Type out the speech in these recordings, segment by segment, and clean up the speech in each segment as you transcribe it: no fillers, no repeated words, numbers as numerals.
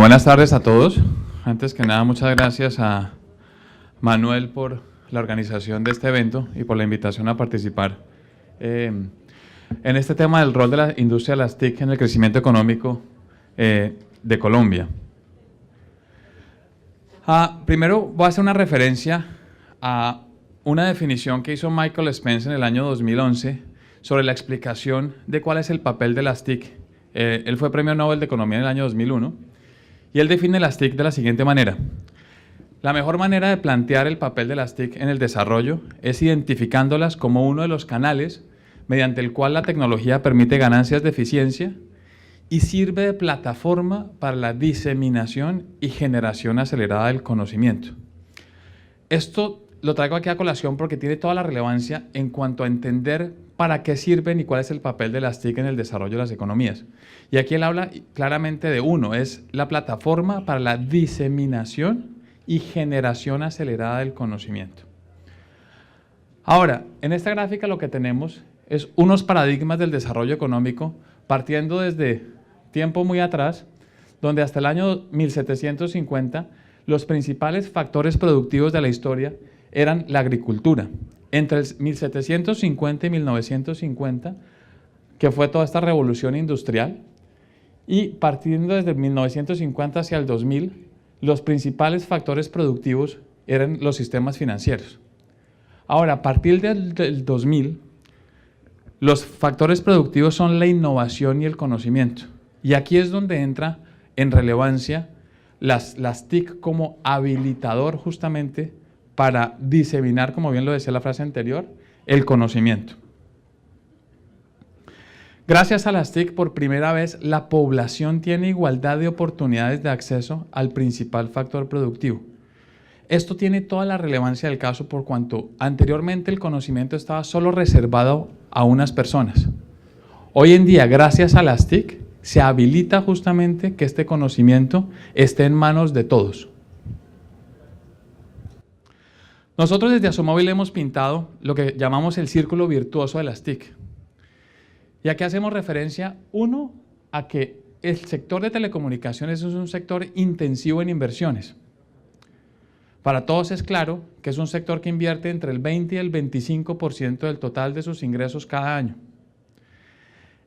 buenas tardes a todos. Antes que nada, muchas gracias a Manuel por la organización de este evento y por la invitación a participar en este tema del rol de la industria de las TIC en el crecimiento económico de Colombia. Primero voy a hacer una referencia a una definición que hizo Michael Spence en el año 2011 sobre la explicación de cuál es el papel de las TIC. Él fue Premio Nobel de Economía en el año 2001 y él define las TIC de la siguiente manera. La mejor manera de plantear el papel de las TIC en el desarrollo es identificándolas como uno de los canales mediante el cual la tecnología permite ganancias de eficiencia y sirve de plataforma para la diseminación y generación acelerada del conocimiento. Esto lo traigo aquí a colación porque tiene toda la relevancia en cuanto a entender para qué sirven y cuál es el papel de las TIC en el desarrollo de las economías. Y aquí él habla claramente de uno, es la plataforma para la diseminación y generación acelerada del conocimiento. Ahora, en esta gráfica lo que tenemos es unos paradigmas del desarrollo económico partiendo desde tiempo muy atrás, donde hasta el año 1750 los principales factores productivos de la historia eran la agricultura. Entre el 1750 y 1950, que fue toda esta revolución industrial, y partiendo desde 1950 hacia el 2000, los principales factores productivos eran los sistemas financieros. Ahora, a partir del 2000, los factores productivos son la innovación y el conocimiento. Y aquí es donde entra en relevancia las TIC como habilitador justamente para diseminar, como bien lo decía la frase anterior, el conocimiento. Gracias a las TIC, por primera vez, la población tiene igualdad de oportunidades de acceso al principal factor productivo. Esto tiene toda la relevancia del caso por cuanto anteriormente el conocimiento estaba solo reservado a unas personas. Hoy en día, gracias a las TIC, se habilita justamente que este conocimiento esté en manos de todos. Nosotros desde Asomóvil hemos pintado lo que llamamos el círculo virtuoso de las TIC. Y aquí hacemos referencia, uno, a que el sector de telecomunicaciones es un sector intensivo en inversiones. Para todos es claro que es un sector que invierte entre el 20 y el 25% del total de sus ingresos cada año.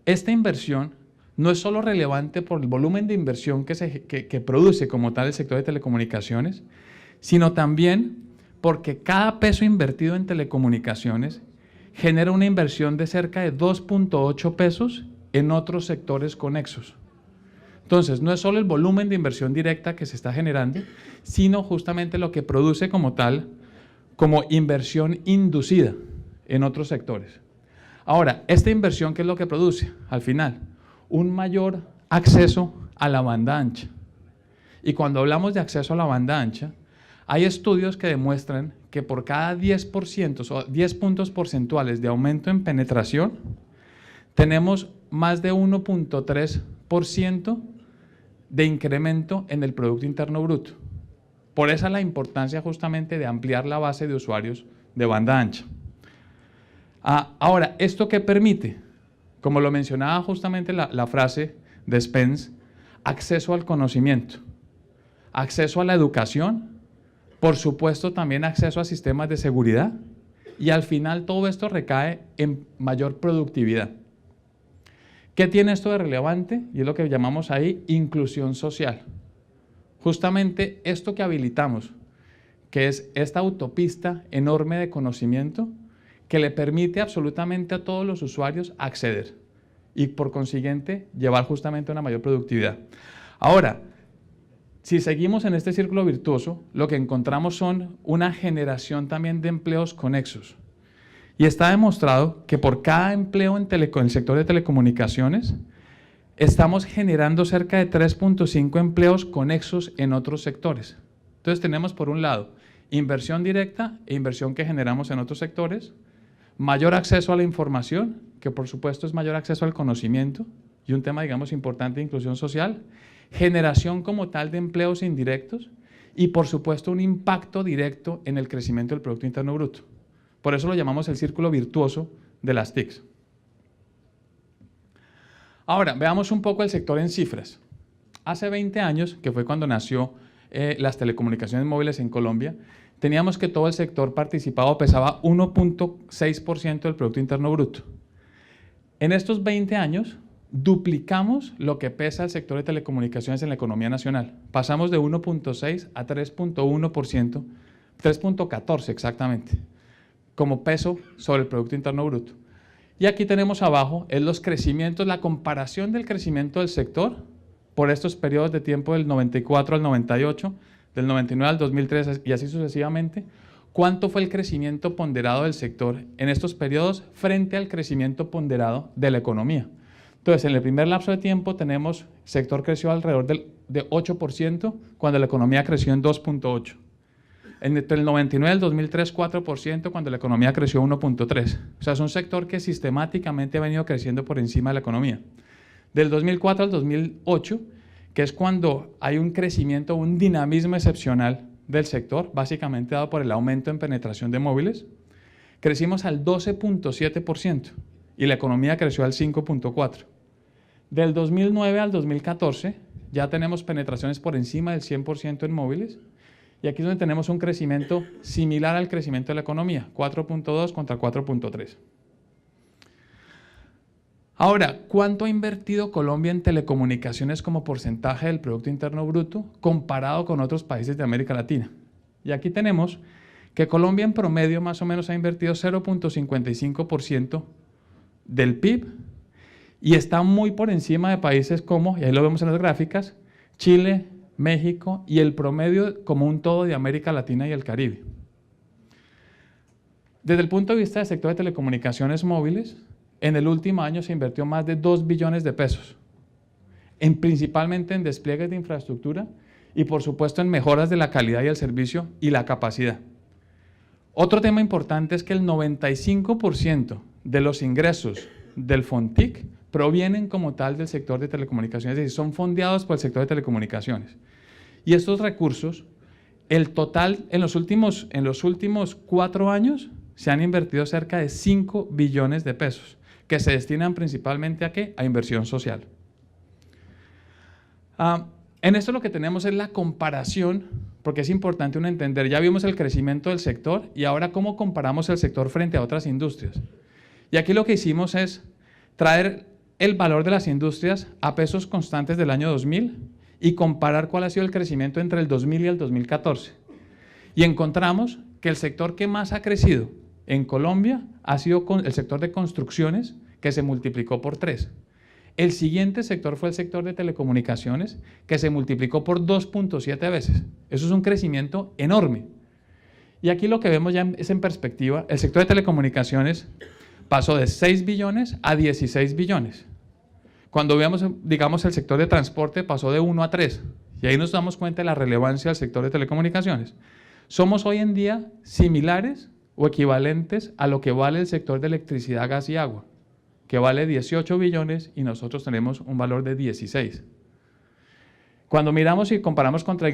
Esta inversión no es solo relevante por el volumen de inversión que produce como tal el sector de telecomunicaciones, sino también porque cada peso invertido en telecomunicaciones genera una inversión de cerca de 2.8 pesos en otros sectores conexos. Entonces, no es solo el volumen de inversión directa que se está generando, sino justamente lo que produce como tal, como inversión inducida en otros sectores. Ahora, esta inversión, ¿qué es lo que produce? Al final, un mayor acceso a la banda ancha. Y cuando hablamos de acceso a la banda ancha, hay estudios que demuestran que por cada 10% o 10 puntos porcentuales de aumento en penetración, tenemos más de 1.3% de incremento en el Producto Interno Bruto. Por esa la importancia justamente de ampliar la base de usuarios de banda ancha. Ahora, ¿esto qué permite? Como lo mencionaba justamente la frase de Spence, acceso al conocimiento, acceso a la educación, por supuesto también acceso a sistemas de seguridad y al final todo esto recae en mayor productividad. ¿Qué tiene esto de relevante? Y es lo que llamamos ahí inclusión social. Justamente esto que habilitamos, que es esta autopista enorme de conocimiento que le permite absolutamente a todos los usuarios acceder y por consiguiente llevar justamente una mayor productividad. Ahora, si seguimos en este círculo virtuoso, lo que encontramos son una generación también de empleos conexos. Y está demostrado que por cada empleo en el sector de telecomunicaciones, estamos generando cerca de 3.5 empleos conexos en otros sectores. Entonces tenemos por un lado inversión directa e inversión que generamos en otros sectores, mayor acceso a la información, que por supuesto es mayor acceso al conocimiento, y un tema digamos importante de inclusión social, generación como tal de empleos indirectos y por supuesto un impacto directo en el crecimiento del Producto Interno Bruto. Por eso lo llamamos el círculo virtuoso de las TICs. Ahora, veamos un poco el sector en cifras. Hace 20 años, que fue cuando nació las telecomunicaciones móviles en Colombia, teníamos que todo el sector participado pesaba 1.6% del Producto Interno Bruto. En estos 20 años, duplicamos lo que pesa el sector de telecomunicaciones en la economía nacional. Pasamos de 1.6 a 3.1%, 3.14 exactamente, como peso sobre el Producto Interno Bruto. Y aquí tenemos abajo los crecimientos, la comparación del crecimiento del sector por estos periodos de tiempo del 94 al 98, del 99 al 2003 y así sucesivamente. ¿Cuánto fue el crecimiento ponderado del sector en estos periodos frente al crecimiento ponderado de la economía? Entonces, en el primer lapso de tiempo tenemos, el sector creció alrededor de 8%, cuando la economía creció en 2.8%. Entre el 99 y el 2003, 4%, cuando la economía creció 1.3%. O sea, es un sector que sistemáticamente ha venido creciendo por encima de la economía. Del 2004 al 2008, que es cuando hay un crecimiento, un dinamismo excepcional del sector, básicamente dado por el aumento en penetración de móviles, crecimos al 12.7% y la economía creció al 5.4%. Del 2009 al 2014 ya tenemos penetraciones por encima del 100% en móviles y aquí es donde tenemos un crecimiento similar al crecimiento de la economía, 4.2 contra 4.3. Ahora, ¿cuánto ha invertido Colombia en telecomunicaciones como porcentaje del Producto Interno Bruto comparado con otros países de América Latina? Y aquí tenemos que Colombia en promedio más o menos ha invertido 0.55% del PIB y está muy por encima de países como, y ahí lo vemos en las gráficas, Chile, México y el promedio como un todo de América Latina y el Caribe. Desde el punto de vista del sector de telecomunicaciones móviles, en el último año se invirtió más de 2 billones de pesos, principalmente en despliegues de infraestructura y por supuesto en mejoras de la calidad y el servicio y la capacidad. Otro tema importante es que el 95% de los ingresos del FONTIC provienen como tal del sector de telecomunicaciones, es decir, son fondeados por el sector de telecomunicaciones. Y estos recursos, el total en los últimos 4 años se han invertido cerca de 5 billones de pesos, que se destinan principalmente ¿a qué? A inversión social. En esto lo que tenemos es la comparación, porque es importante uno entender, ya vimos el crecimiento del sector y ahora cómo comparamos el sector frente a otras industrias. Y aquí lo que hicimos es traer el valor de las industrias a pesos constantes del año 2000 y comparar cuál ha sido el crecimiento entre el 2000 y el 2014. Y encontramos que el sector que más ha crecido en Colombia ha sido el sector de construcciones, que se multiplicó por 3. El siguiente sector fue el sector de telecomunicaciones, que se multiplicó por 2.7 veces. Eso es un crecimiento enorme. Y aquí lo que vemos ya es en perspectiva, el sector de telecomunicaciones pasó de 6 billones a 16 billones. Cuando veamos, digamos, el sector de transporte pasó de 1 a 3. Y ahí nos damos cuenta de la relevancia del sector de telecomunicaciones. Somos hoy en día similares o equivalentes a lo que vale el sector de electricidad, gas y agua, que vale 18 billones y nosotros tenemos un valor de 16. Cuando miramos y comparamos contra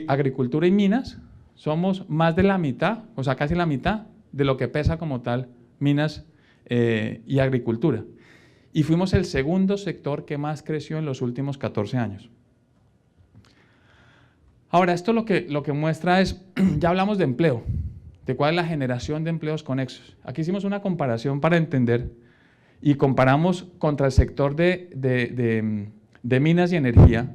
agricultura y minas, somos más de la mitad, o sea, casi la mitad de lo que pesa como tal minas y agricultura. Y fuimos el segundo sector que más creció en los últimos 14 años. Ahora, esto lo que muestra es, ya hablamos de empleo, de cuál es la generación de empleos conexos. Aquí hicimos una comparación para entender y comparamos contra el sector de minas y energía,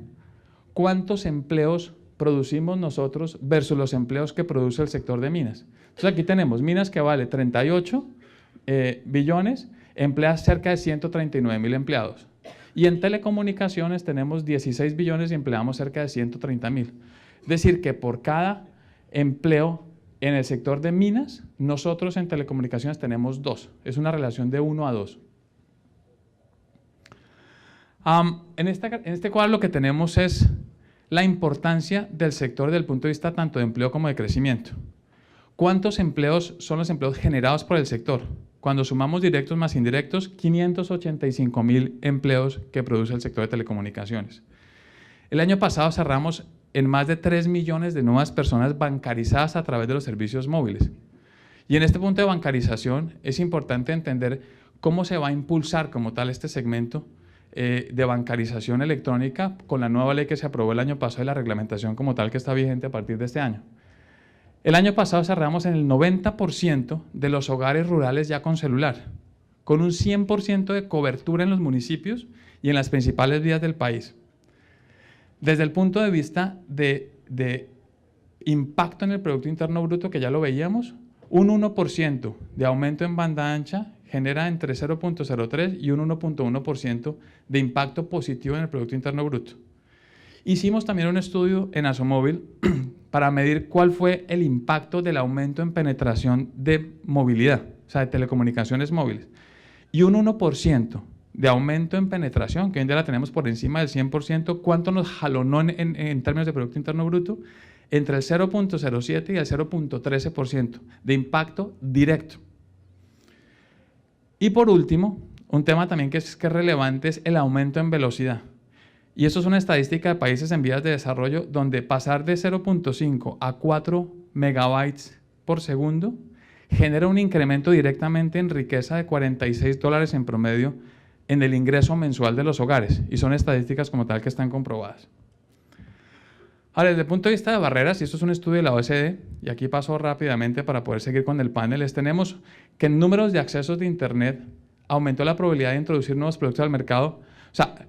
cuántos empleos producimos nosotros versus los empleos que produce el sector de minas. Entonces aquí tenemos minas que vale 38 billones, emplea cerca de 139.000 empleados. Y en telecomunicaciones tenemos 16 billones y empleamos cerca de 130.000. Es decir, que por cada empleo en el sector de minas, nosotros en telecomunicaciones tenemos 2. Es una relación de 1 a 2. En este cuadro lo que tenemos es la importancia del sector desde el punto de vista tanto de empleo como de crecimiento. ¿Cuántos empleos son los empleos generados por el sector? Cuando sumamos directos más indirectos, 585.000 empleos que produce el sector de telecomunicaciones. El año pasado cerramos en más de 3 millones de nuevas personas bancarizadas a través de los servicios móviles. Y en este punto de bancarización es importante entender cómo se va a impulsar como tal este segmento de bancarización electrónica con la nueva ley que se aprobó el año pasado y la reglamentación como tal que está vigente a partir de este año. El año pasado cerramos en el 90% de los hogares rurales ya con celular, con un 100% de cobertura en los municipios y en las principales vías del país. Desde el punto de vista de impacto en el Producto Interno Bruto, que ya lo veíamos, un 1% de aumento en banda ancha genera entre 0.03 y un 1.1% de impacto positivo en el Producto Interno Bruto. Hicimos también un estudio en Asomóvil para medir cuál fue el impacto del aumento en penetración de movilidad, o sea, de telecomunicaciones móviles. Y un 1% de aumento en penetración, que hoy en día la tenemos por encima del 100%, ¿cuánto nos jalonó en términos de Producto Interno Bruto? Entre el 0.07 y el 0.13% de impacto directo. Y por último, un tema también que es relevante es el aumento en velocidad. Y eso es una estadística de países en vías de desarrollo donde pasar de 0.5 a 4 megabytes por segundo genera un incremento directamente en riqueza de $46 en promedio en el ingreso mensual de los hogares. Y son estadísticas como tal que están comprobadas. Ahora, desde el punto de vista de barreras, y esto es un estudio de la OECD, y aquí paso rápidamente para poder seguir con el panel, tenemos que en números de accesos de Internet aumentó la probabilidad de introducir nuevos productos al mercado. O sea,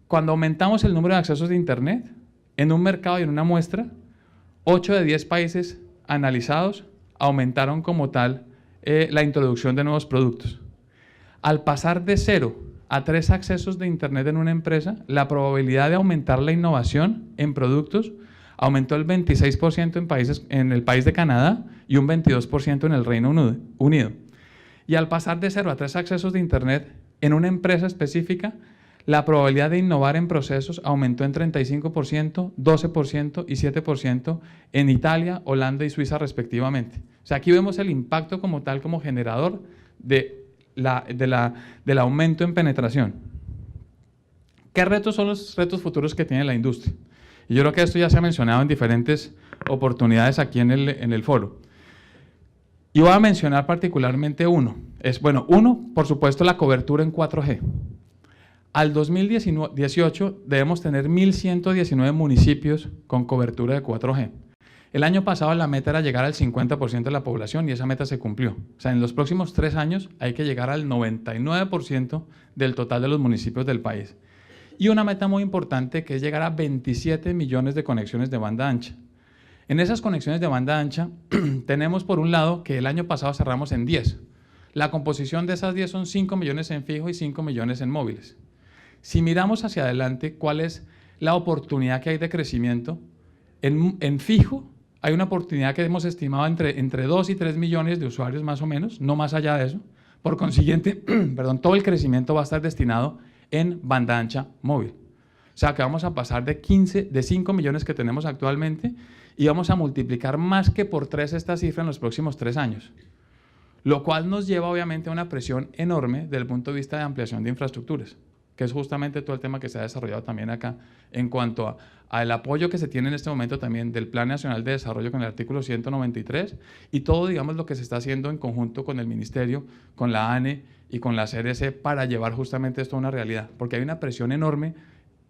cuando aumentamos el número de accesos de Internet, en un mercado y en una muestra, 8 de 10 países analizados aumentaron como tal la introducción de nuevos productos. Al pasar de 0 a 3 accesos de Internet en una empresa, la probabilidad de aumentar la innovación en productos aumentó el 26% en el país de Canadá y un 22% en el Reino Unido. Y al pasar de 0 a 3 accesos de Internet en una empresa específica, la probabilidad de innovar en procesos aumentó en 35%, 12% y 7% en Italia, Holanda y Suiza respectivamente. O sea, aquí vemos el impacto como tal, como generador del aumento en penetración. ¿Qué retos son los retos futuros que tiene la industria? Y yo creo que esto ya se ha mencionado en diferentes oportunidades aquí en el foro. Y voy a mencionar particularmente uno. Uno, por supuesto, la cobertura en 4G. Al 2018 debemos tener 1.119 municipios con cobertura de 4G. El año pasado la meta era llegar al 50% de la población y esa meta se cumplió. O sea, en los próximos 3 años hay que llegar al 99% del total de los municipios del país. Y una meta muy importante que es llegar a 27 millones de conexiones de banda ancha. En esas conexiones de banda ancha tenemos por un lado que el año pasado cerramos en 10. La composición de esas 10 son 5 millones en fijo y 5 millones en móviles. Si miramos hacia adelante, ¿cuál es la oportunidad que hay de crecimiento? En fijo hay una oportunidad que hemos estimado entre 2 y 3 millones de usuarios más o menos, no más allá de eso. Por consiguiente, todo el crecimiento va a estar destinado en banda ancha móvil. O sea que vamos a pasar de 5 millones que tenemos actualmente y vamos a multiplicar más que por 3 esta cifra en los próximos 3 años. Lo cual nos lleva obviamente a una presión enorme desde el punto de vista de ampliación de infraestructuras, que es justamente todo el tema que se ha desarrollado también acá en cuanto al apoyo que se tiene en este momento también del Plan Nacional de Desarrollo con el artículo 193 y todo, digamos, lo que se está haciendo en conjunto con el Ministerio, con la ANE y con la CRC para llevar justamente esto a una realidad, porque hay una presión enorme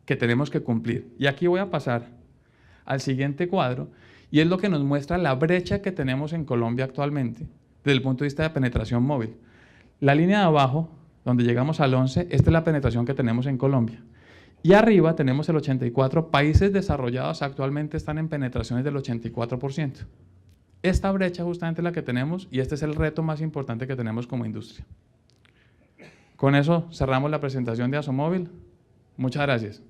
que tenemos que cumplir. Y aquí voy a pasar al siguiente cuadro y es lo que nos muestra la brecha que tenemos en Colombia actualmente desde el punto de vista de penetración móvil. La línea de abajo, donde llegamos al 11, esta es la penetración que tenemos en Colombia. Y arriba tenemos el 84, países desarrollados actualmente están en penetraciones del 84%. Esta brecha justamente es la que tenemos y este es el reto más importante que tenemos como industria. Con eso cerramos la presentación de Asomóvil. Muchas gracias.